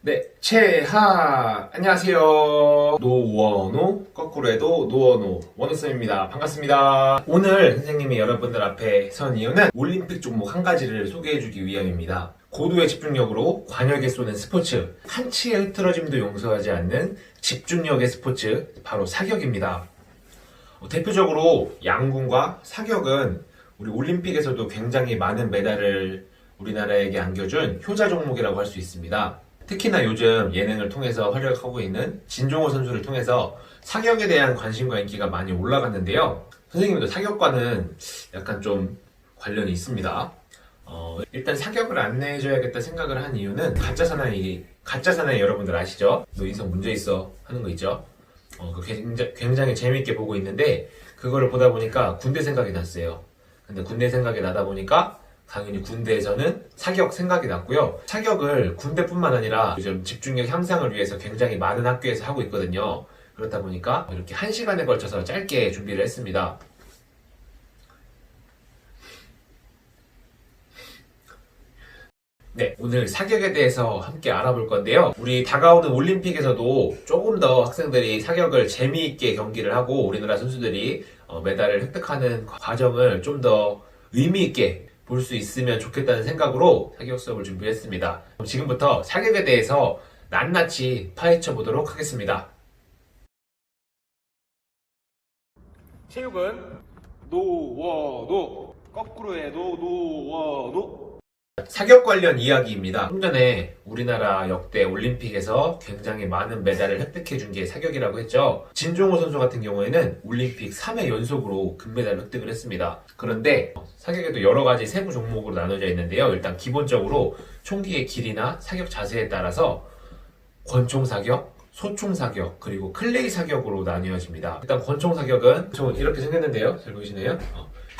네, 안녕하세요. 노원호, 거꾸로 해도 노원호, 원호쌤입니다. 반갑습니다. 오늘 선생님이 여러분들 앞에 선 이유는 올림픽 종목 한 가지를 소개해주기 위함입니다. 고도의 집중력으로 관역에 쏘는 스포츠, 한치의 흐트러짐도 용서하지 않는 집중력의 스포츠, 바로 사격입니다. 대표적으로 양궁과 사격은 우리 올림픽에서도 굉장히 많은 메달을 우리나라에게 안겨준 효자 종목이라고 할 수 있습니다. 특히나 요즘 예능을 통해서 활약하고 있는 진종호 선수를 통해서 사격에 대한 관심과 인기가 많이 올라갔는데요. 선생님도 사격과는 약간 좀 관련이 있습니다. 일단 사격을 안내해줘야겠다 생각을 한 이유는 가짜 사나이 여러분들 아시죠? 너 인성 문제 있어 하는 거 있죠? 굉장히 재밌게 보고 있는데 그거를 보다 보니까 군대 생각이 났어요. 근데 군대 생각이 나다 보니까 당연히 군대에서는 사격 생각이 났고요. 사격을 군대뿐만 아니라 요즘 집중력 향상을 위해서 굉장히 많은 학교에서 하고 있거든요. 그렇다 보니까 이렇게 1시간에 걸쳐서 짧게 준비를 했습니다. 네, 오늘 사격에 대해서 함께 알아볼 건데요. 우리 다가오는 올림픽에서도 조금 더 학생들이 사격을 재미있게 경기를 하고 우리나라 선수들이 메달을 획득하는 과정을 좀 더 의미있게 볼 수 있으면 좋겠다는 생각으로 사격 수업을 준비했습니다. 그럼 지금부터 사격에 대해서 낱낱이 파헤쳐 보도록 하겠습니다. 체육은 노워노, 거꾸로 해도 노워노. 사격 관련 이야기입니다. 좀 전에 우리나라 역대 올림픽에서 굉장히 많은 메달을 획득해 준 게 사격이라고 했죠. 진종호 선수 같은 경우에는 올림픽 3회 연속으로 금메달을 획득을 했습니다. 그런데 사격에도 여러 가지 세부 종목으로 나눠져 있는데요. 일단 기본적으로 총기의 길이나 사격 자세에 따라서 권총 사격, 소총 사격, 그리고 클레이 사격으로 나뉘어집니다. 일단 권총 사격은 이렇게 생겼는데요. 잘 보이시나요?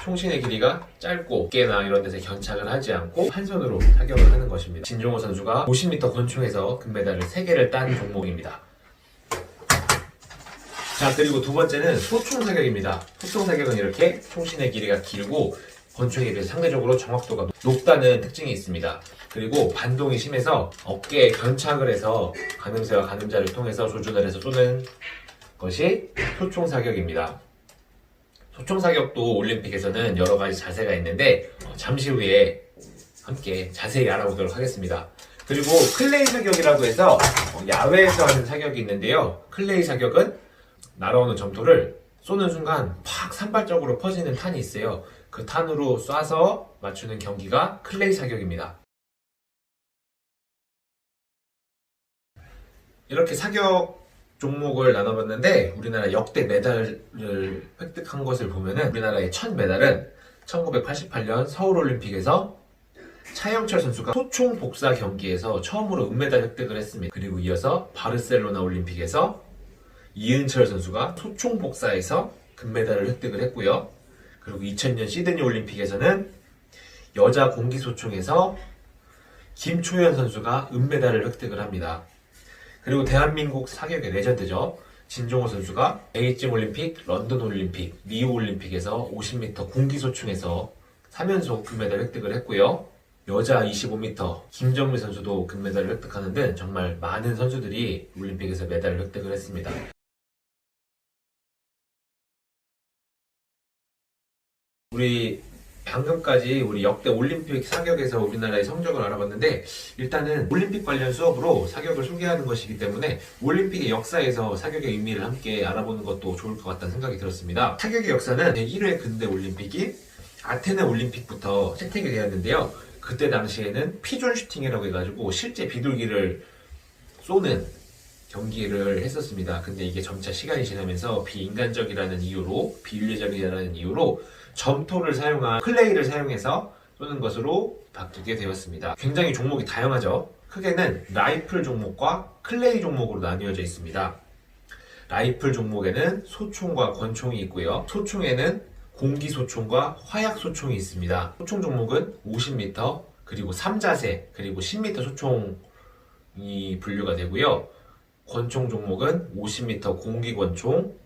총신의 길이가 짧고 어깨나 이런 데서 견착을 하지 않고 한 손으로 사격을 하는 것입니다. 진종호 선수가 50m 권총에서 금메달을 3개를 딴 종목입니다. 자, 그리고 두 번째는 소총 사격입니다. 소총 사격은 이렇게 총신의 길이가 길고 권총에 비해서 상대적으로 정확도가 높다는 특징이 있습니다. 그리고 반동이 심해서 어깨에 견착을 해서 가늠쇠와 가늠자를 통해서 조준을 해서 쏘는 것이 소총 사격입니다. 소총 사격도 올림픽에서는 여러 가지 자세가 있는데 잠시 후에 함께 자세히 알아보도록 하겠습니다. 그리고 클레이 사격이라고 해서 야외에서 하는 사격이 있는데요. 클레이 사격은 날아오는 점토를 쏘는 순간 팍 산발적으로 퍼지는 탄이 있어요. 그 탄으로 쏴서 맞추는 경기가 클레이 사격입니다. 이렇게 사격 종목을 나눠봤는데 우리나라 역대 메달을 획득한 것을 보면은 우리나라의 첫 메달은 1988년 서울올림픽에서 차영철 선수가 소총 복사 경기에서 처음으로 은메달 획득을 했습니다. 그리고 이어서 바르셀로나 올림픽에서 이은철 선수가 소총 복사에서 금메달을 획득을 했고요. 그리고 2000년 시드니 올림픽에서는 여자 공기소총에서 김초연 선수가 은메달을 획득을 합니다. 그리고 대한민국 사격의 레전드죠. 진종호 선수가 베이징 올림픽, 런던 올림픽, 리우 올림픽에서 50m 공기소총에서 3연속 금메달 획득을 했고요. 여자 25m 김정미 선수도 금메달을 획득하는 등 정말 많은 선수들이 올림픽에서 메달을 획득을 했습니다. 방금까지 우리 역대 올림픽 사격에서 우리나라의 성적을 알아봤는데 일단은 올림픽 관련 수업으로 사격을 소개하는 것이기 때문에 올림픽의 역사에서 사격의 의미를 함께 알아보는 것도 좋을 것 같다는 생각이 들었습니다. 사격의 역사는 제1회 근대 올림픽인 아테네 올림픽부터 채택이 되었는데요. 그때 당시에는 피존 슈팅이라고 해가지고 실제 비둘기를 쏘는 경기를 했었습니다. 근데 이게 점차 시간이 지나면서 비인간적이라는 이유로, 비윤리적이라는 이유로 점토를 사용한 클레이를 사용해서 쏘는 것으로 바뀌게 되었습니다. 굉장히 종목이 다양하죠. 크게는 라이플 종목과 클레이 종목으로 나뉘어져 있습니다. 라이플 종목에는 소총과 권총이 있고요. 소총에는 공기소총과 화약소총이 있습니다. 소총 종목은 50m, 그리고 3자세, 그리고 10m 소총이 분류가 되고요. 권총 종목은 50m 공기 권총,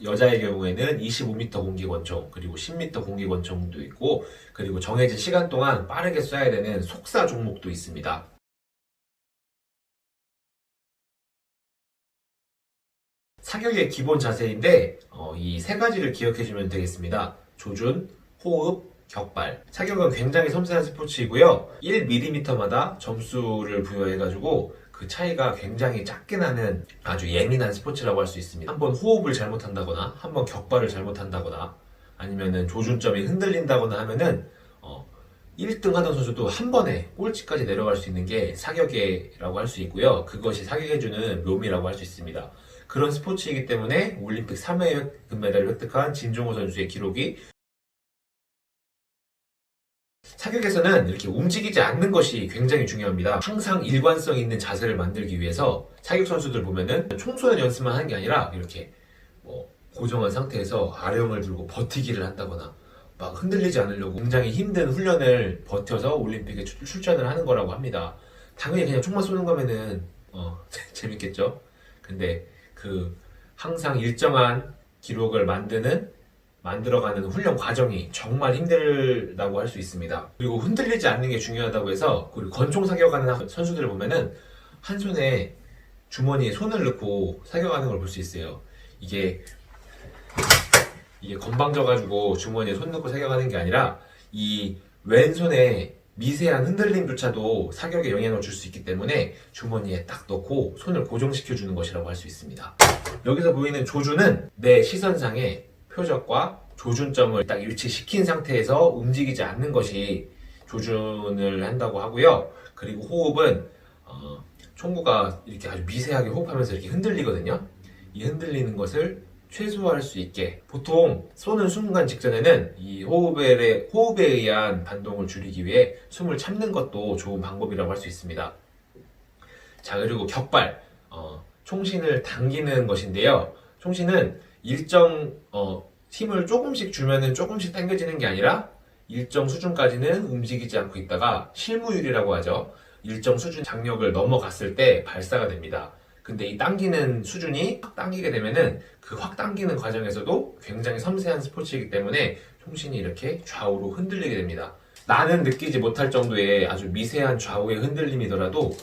여자의 경우에는 25m 공기 권총, 그리고 10m 공기 권총도 있고, 그리고 정해진 시간 동안 빠르게 쏴야 되는 속사 종목도 있습니다. 사격의 기본 자세인데 이 세 가지를 기억해주면 되겠습니다. 조준, 호흡, 격발. 사격은 굉장히 섬세한 스포츠이고요. 1mm마다 점수를 부여해가지고 그 차이가 굉장히 작게 나는 아주 예민한 스포츠라고 할 수 있습니다. 한번 호흡을 잘못한다거나 한번 격발을 잘못한다거나 아니면은 조준점이 흔들린다거나 하면은 1등 하던 선수도 한 번에 꼴찌까지 내려갈 수 있는 게 사격이라고 할 수 있고요. 그것이 사격해주는 묘미라고 할 수 있습니다. 그런 스포츠이기 때문에 올림픽 3회 금메달을 획득한 진종호 선수의 기록이 사격에서는 이렇게 움직이지 않는 것이 굉장히 중요합니다. 항상 일관성 있는 자세를 만들기 위해서 사격 선수들 보면은 총쏘는 연습만 하는 게 아니라 이렇게 고정한 상태에서 아령을 들고 버티기를 한다거나 막 흔들리지 않으려고 굉장히 힘든 훈련을 버텨서 올림픽에 출전을 하는 거라고 합니다. 당연히 그냥 총만 쏘는 거면은 재밌겠죠? 근데 항상 일정한 기록을 만들어가는 훈련 과정이 정말 힘들다고 할 수 있습니다. 그리고 흔들리지 않는 게 중요하다고 해서 그리고 권총 사격하는 선수들을 보면은 한 손에 주머니에 손을 넣고 사격하는 걸 볼 수 있어요. 이게 건방져가지고 주머니에 손 넣고 사격하는 게 아니라 이 왼손에 미세한 흔들림조차도 사격에 영향을 줄 수 있기 때문에 주머니에 딱 넣고 손을 고정시켜주는 것이라고 할 수 있습니다. 여기서 보이는 조준은 내 시선상에 표적과 조준점을 딱 일치시킨 상태에서 움직이지 않는 것이 조준을 한다고 하고요. 그리고 호흡은 총구가 이렇게 아주 미세하게 호흡하면서 이렇게 흔들리거든요. 이 흔들리는 것을 최소화할 수 있게 보통 쏘는 순간 직전에는 이 호흡에 의한 반동을 줄이기 위해 숨을 참는 것도 좋은 방법이라고 할 수 있습니다. 자, 그리고 격발, 총신을 당기는 것인데요. 총신은 일정 힘을 조금씩 주면은 조금씩 당겨지는 게 아니라 일정 수준까지는 움직이지 않고 있다가 실무율이라고 하죠. 일정 수준 장력을 넘어갔을 때 발사가 됩니다. 근데 이 당기는 수준이 확 당기게 되면은 그 확 당기는 과정에서도 굉장히 섬세한 스포츠이기 때문에 총신이 이렇게 좌우로 흔들리게 됩니다. 나는 느끼지 못할 정도의 아주 미세한 좌우의 흔들림이더라도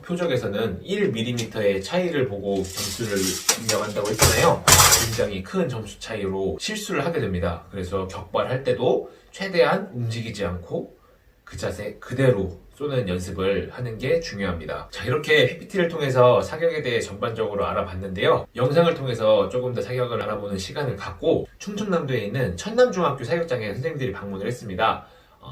표적에서는 1mm의 차이를 보고 점수를 입력한다고 했잖아요. 굉장히 큰 점수 차이로 실수를 하게 됩니다. 그래서 격발할 때도 최대한 움직이지 않고 그 자세 그대로 쏘는 연습을 하는 게 중요합니다. 자, 이렇게 PPT를 통해서 사격에 대해 전반적으로 알아봤는데요. 영상을 통해서 조금 더 사격을 알아보는 시간을 갖고 충청남도에 있는 천남중학교 사격장에 선생님들이 방문을 했습니다.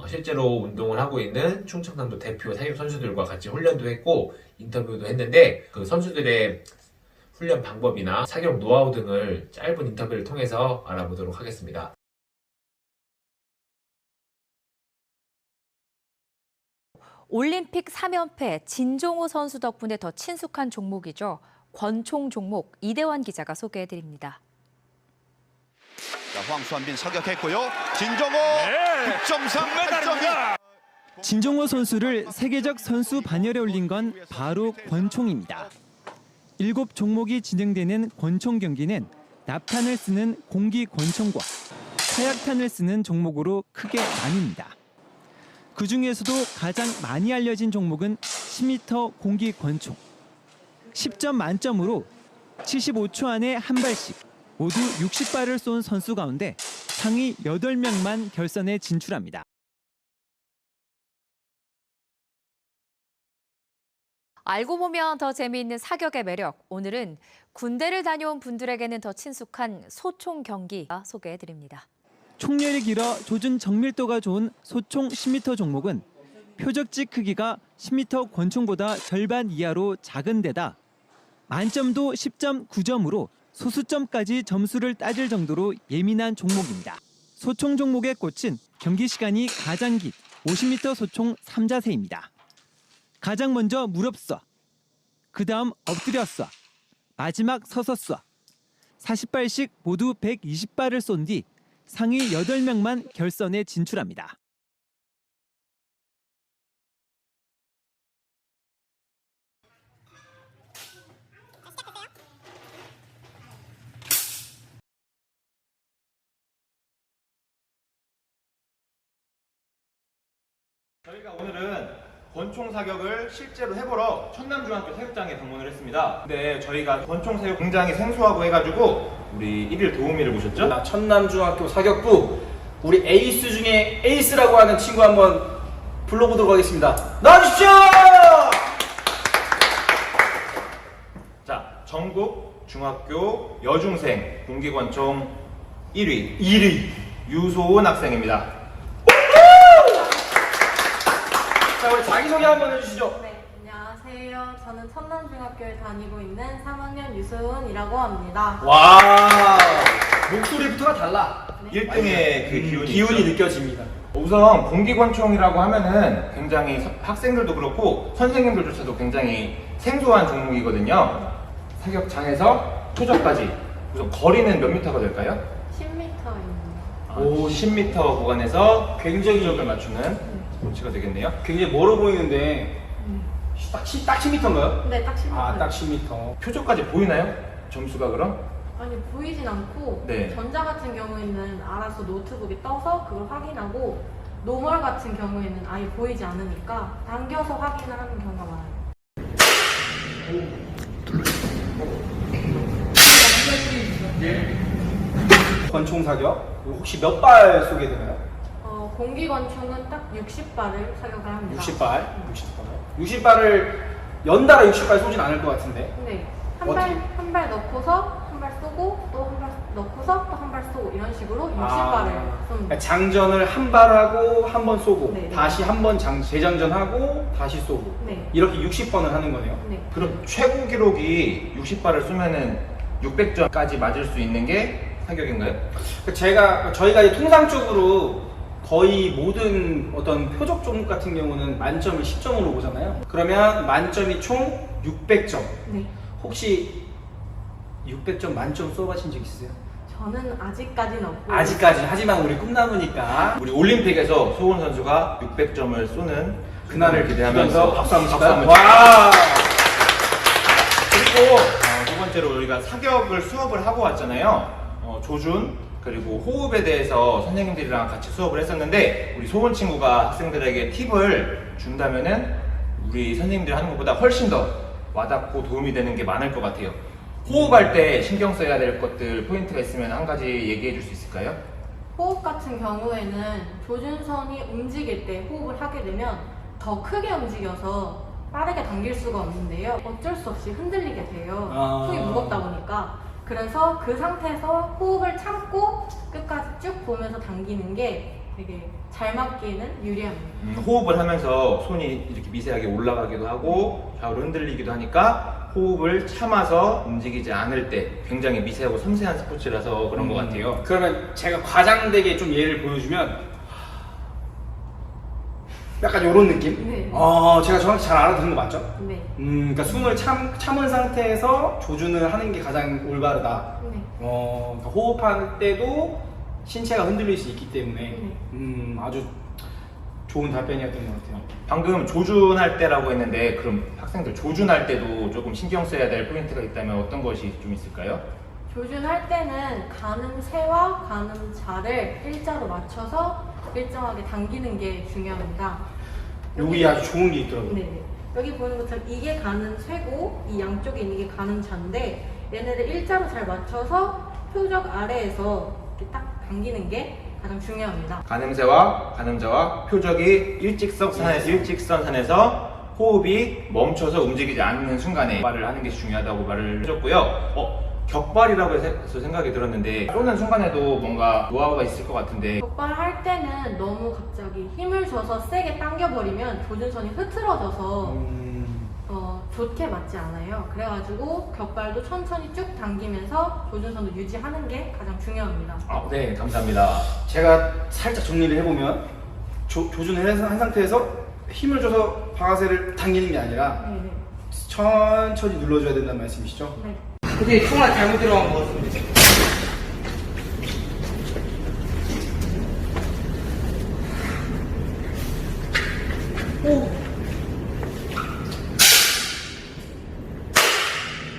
실제로 운동을 하고 있는 충청남도 대표 사격 선수들과 같이 훈련도 했고 인터뷰도 했는데 그 선수들의 훈련 방법이나 사격 노하우 등을 짧은 인터뷰를 통해서 알아보도록 하겠습니다. 올림픽 3연패 진종호 선수 덕분에 더 친숙한 종목이죠. 권총 종목 이대환 기자가 소개해드립니다. 자, 황수한빈 사격했고요. 진종호 9.3 메달입니다. 진종호 선수를 세계적 선수 반열에 올린 건 바로 권총입니다. 7종목이 진행되는 권총 경기는 납탄을 쓰는 공기 권총과 화약탄을 쓰는 종목으로 크게 나뉩니다. 그 중에서도 가장 많이 알려진 종목은 10m 공기 권총. 10점 만점으로 75초 안에 한 발씩 모두 60발을 쏜 선수 가운데 상위 8명만 결선에 진출합니다. 알고 보면 더 재미있는 사격의 매력. 오늘은 군대를 다녀온 분들에게는 더 친숙한 소총 경기 소개해드립니다. 총열이 길어 조준 정밀도가 좋은 소총 10m 종목은 표적지 크기가 10m 권총보다 절반 이하로 작은 데다 만점도 10.9점으로 소수점까지 점수를 따질 정도로 예민한 종목입니다. 소총 종목의 꽃은 경기 시간이 가장 긴 50m 소총 3자세입니다. 가장 먼저 무릎 쏴, 그 다음 엎드려 쏴, 마지막 서서 쏴. 40발씩 모두 120발을 쏜 뒤 상위 8명만 결선에 진출합니다. 저희가 오늘은 권총 사격을 실제로 해보러 천남중학교 사격장에 방문을 했습니다. 근데 저희가 권총 사격 굉장히 생소하고 해가지고 우리 1일 도우미를 모셨죠? 천남중학교 사격부 우리 에이스 중에 에이스라고 하는 친구 한번 불러보도록 하겠습니다. 나와주십시오! 자, 전국 중학교 여중생 공기권총 1위 유소은 학생입니다. 자, 우리 자기소개 한번 해주시죠. 네, 안녕하세요. 저는 천남중학교에 다니고 있는 3학년 유소은이라고 합니다. 와, 목소리부터가 달라. 1등의 그 기운이 느껴집니다. 우선 공기권총이라고 하면은 굉장히 학생들도 그렇고 선생님들조차도 굉장히 생소한 종목이거든요. 사격장에서 표적까지 우선 거리는 몇 미터가 될까요? 10m입니다. 오, 10m 구간에서 굉장히 표적을 맞추는 스포츠가 되겠네요. 굉장히 멀어 보이는데 딱 10m인가요? 네, 딱 10m. 아, 딱 10m. 표적까지 보이나요? 점수가 그럼? 아니, 보이진 않고 네. 전자 같은 경우에는 알아서 노트북에 떠서 그걸 확인하고 노멀 같은 경우에는 아예 보이지 않으니까 당겨서 확인을 하는 경우가 많아요. 권총 사격 혹시 몇 발 쏘게 되나요? 공기권총은 딱 60발을 사격을 합니다. 60발을 연달아 60발 쏘진 않을 것 같은데. 네. 어떻게? 한 발 넣고서 한 발 쏘고 또 한 발 넣고서 또 한 발 쏘고 이런 식으로 60발을 쏩니다. 그러니까 장전을 한 발 하고 한 번 쏘고 네, 네. 다시 한 번 재장전하고 다시 쏘고 네. 이렇게 60번을 하는 거네요. 네. 그럼 최고 기록이 60발을 쏘면은 600점까지 맞을 수 있는 게 사격인가요? 저희가 이제 통상적으로 거의 모든 어떤 표적 종목 같은 경우는 만점을 10점으로 보잖아요. 그러면 만점이 총 600점. 네. 혹시 600점 만점 쏘아보신 적 있으세요? 저는 아직까지는 없고 아직까지. 하지만 우리 꿈나무니까 우리 올림픽에서 소은 선수가 600점을 쏘는 그날을 기대하면서 박수 한번 박수 한번 칠까요? 와! 그리고 두 번째로 우리가 사격을 수업을 하고 왔잖아요. 조준 그리고 호흡에 대해서 선생님들이랑 같이 수업을 했었는데 우리 소은 친구가 학생들에게 팁을 준다면은 우리 선생님들이 하는 것보다 훨씬 더 와닿고 도움이 되는 게 많을 것 같아요. 호흡할 때 신경 써야 될 것들 포인트가 있으면 한 가지 얘기해 줄 수 있을까요? 호흡 같은 경우에는 조준선이 움직일 때 호흡을 하게 되면 더 크게 움직여서 빠르게 당길 수가 없는데요. 어쩔 수 없이 흔들리게 돼요. 속이 무겁다 보니까. 그래서 그 상태에서 호흡을 참고 끝까지 쭉 보면서 당기는 게 되게 잘 맞기는 유리합니다. 호흡을 하면서 손이 이렇게 미세하게 올라가기도 하고 좌우로 흔들리기도 하니까 호흡을 참아서 움직이지 않을 때 굉장히 미세하고 섬세한 스포츠라서 그런 것 같아요. 그러면 제가 과장되게 좀 예를 보여주면 약간 이런 느낌? 네. 제가 정확히 잘 알아듣는 거 맞죠? 네. 그러니까 숨을 참은 상태에서 조준을 하는 게 가장 올바르다. 네. 그러니까 호흡할 때도 신체가 흔들릴 수 있기 때문에 아주 좋은 답변이었던 것 같아요. 방금 조준할 때라고 했는데 그럼 학생들 조준할 때도 조금 신경 써야 될 포인트가 있다면 어떤 것이 좀 있을까요? 조준할 때는 가늠세와 가늠자를 일자로 맞춰서 일정하게 당기는 게 중요합니다. 여기 아주 좋은 게 있더라고요. 네네. 여기 보는 것처럼 이게 가늠쇠고 이 양쪽에 있는 게 가늠자인데 얘네를 일자로 잘 맞춰서 표적 아래에서 이렇게 딱 당기는 게 가장 중요합니다. 가늠쇠와 가늠자와 표적이 일직선상에서 호흡이 멈춰서 움직이지 않는 순간에 말을 하는 게 중요하다고 말을 해줬고요. 격발이라고 해서 생각이 들었는데 쏘는 순간에도 뭔가 노하우가 있을 것 같은데 격발할 때는 너무 갑자기 힘을 줘서 세게 당겨버리면 조준선이 흐트러져서 좋게 맞지 않아요. 그래가지고 격발도 천천히 쭉 당기면서 조준선을 유지하는 게 가장 중요합니다. 네, 감사합니다. 제가 살짝 정리를 해보면 조준을 한 상태에서 힘을 줘서 방아쇠를 당기는 게 아니라 네네. 천천히 눌러줘야 된다는 말씀이시죠? 네. 근데 총알 잘못 들어간 것 같은데.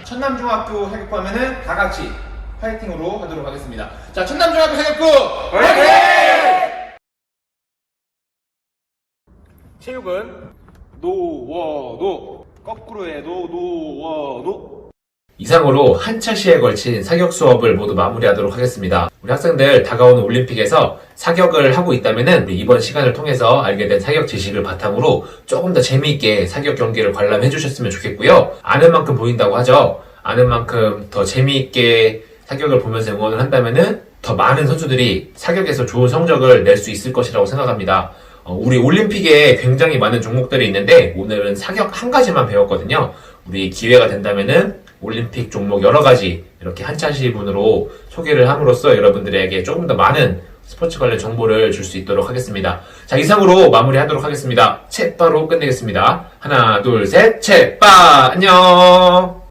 천남중학교 사격부 하면은 다 같이 파이팅으로 하도록 하겠습니다. 자, 천남중학교 사격부 파이팅! 체육은 노워노, 거꾸로 해도 노워노. 이상으로 한 차시에 걸친 사격 수업을 모두 마무리하도록 하겠습니다. 우리 학생들 다가오는 올림픽에서 사격을 하고 있다면은 이번 시간을 통해서 알게 된 사격 지식을 바탕으로 조금 더 재미있게 사격 경기를 관람해 주셨으면 좋겠고요. 아는 만큼 보인다고 하죠. 아는 만큼 더 재미있게 사격을 보면서 응원을 한다면은 더 많은 선수들이 사격에서 좋은 성적을 낼 수 있을 것이라고 생각합니다. 우리 올림픽에 굉장히 많은 종목들이 있는데 오늘은 사격 한 가지만 배웠거든요. 우리 기회가 된다면은 올림픽 종목 여러 가지 이렇게 한 차시분으로 소개를 함으로써 여러분들에게 조금 더 많은 스포츠 관련 정보를 줄 수 있도록 하겠습니다. 자, 이상으로 마무리하도록 하겠습니다. 채빠로 끝내겠습니다. 하나, 둘, 셋, 채빠! 안녕!